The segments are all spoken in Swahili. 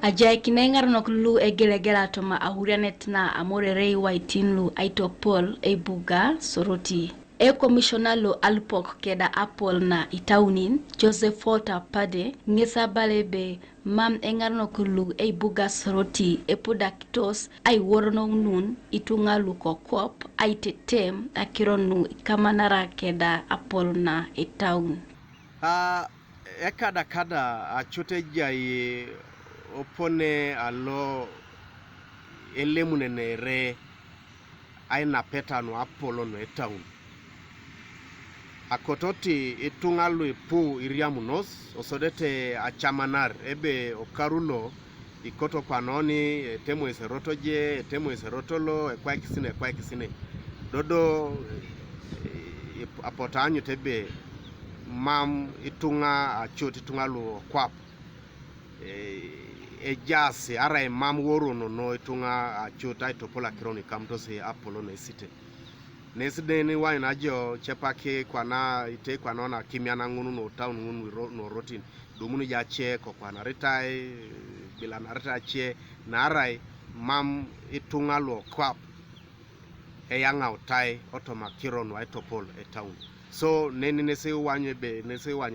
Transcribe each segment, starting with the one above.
Ajay kinengar noklu egelegela toma ahurianet na amorerei waitinlu Aitopol ebuga soroti. E-commissioner lo alpok keda Apple na itaunin Joseph Walter Pade ngesa balebe mam engar noklu ebuga soroti epuda kitos ay worono nun Itunga Luko Kwap ay tetem akironu kamanara keda Apple na itaun. Ekada achote jai opone alo elemunene re aina peta no Apollo no etaun. Akototi Itunga lu ipu iriamunos osodete achamanar ebe okarulo ikoto kwanoni temo iserotoje temo iserotolo ekwa kisine dodo apotanyu tebe mam Itunga achoti Itunga lu Kwap ejase ara mam woro no Itunga achota Aitapalaunit kironi kamtose Apollo no esite nesdeni wine ajo chepake kwana ite kwanona kimiana ngunu no town ngunu no rotin dumunu ya che ko kwana retai bila na reta che na arai mam Itunga lu Kwap yanga utai otoma kirono Aitapalaunit e town so neni nese wanyu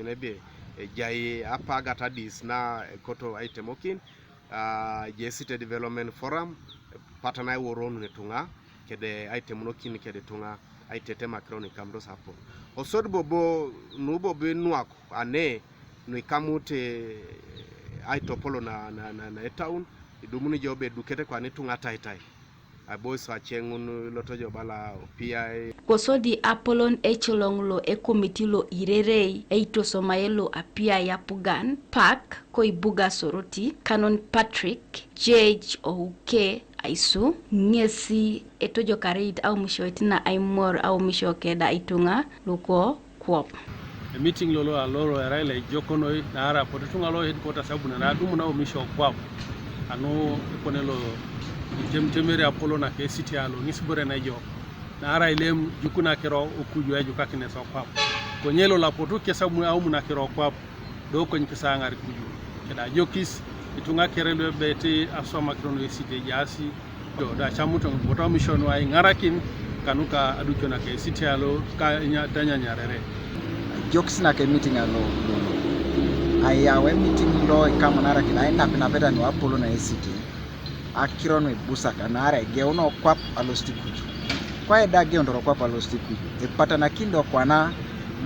nebe jai apa gatadis na koto aitemokin jesite development forum patana woronu netunga kede aitemokin kede tunga aitetema kroni kamdos hapo osod bobo nubo benuako ane nuikamute Aitapalaunit na etaun idumuni jobe dukete kwa netunga taitai aboso achengun lotojo bala opia kosodi Apollon echolonglo e komitilo irerei eito somaelo apia yapugan park koibuga soroti Canon Patrick Jage Ouke aisu ngesi etojo karid au mishoitina aimor au mishokeda Itunga Luko Kwap. A meeting lolo aloro eraile jokono na ara potunga lo headquarters sabu na dumu na misho Kwap ano konelo temere Apollo na ke city alo nisbore na jo na ara ilem jukuna kero okuju eju kakine so Kwap konyelo la potu ke sabu au muna kero Kwap do ko nkisa ngari kuju keda jokis Itunga kerelo beti asoma krono city jasi do da chamuto boto mission wa ngarakin kanuka aducho na ke city alo ka tanya nyarere jokis na ke meeting alo ayawe meeting lo kamanara kila ina pinapeta ni Apollo na city akirono ibusa kanara geuno Kwap alostikuju kwa eda geondoro Kwap alostikuju epata na kindo kwana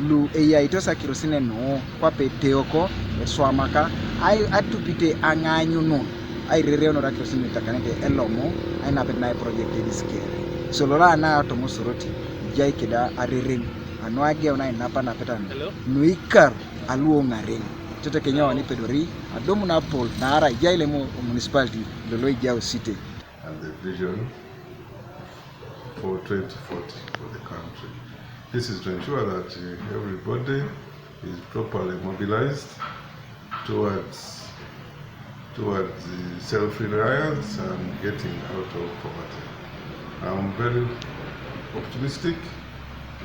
lu eya itosa kirosine no Kwap eteoko eswamaka ai atupite anganyu no ai rereo no kirosine takanete elomo ai na pena project diskere solora na automosoroti jai kida areren anwa geuna inapa na peta nuikar aluo ngare Tete Kenya wani pedori adomu na Apple na ara jaile mo municipality lolo ijao city and the vision for 2040 for the country. This is to ensure that everybody is properly mobilized towards the self-reliance and getting out of poverty. I'm very optimistic.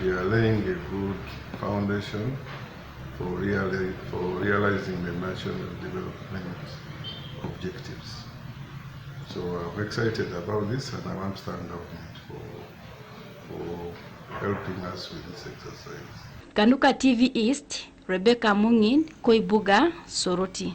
We are laying a good foundation for realizing the national development objectives. So I'm excited about this and I want to thank government for helping us with this exercise. Kanuka TV East, Rebecca Mungin, Koibuga, Soroti.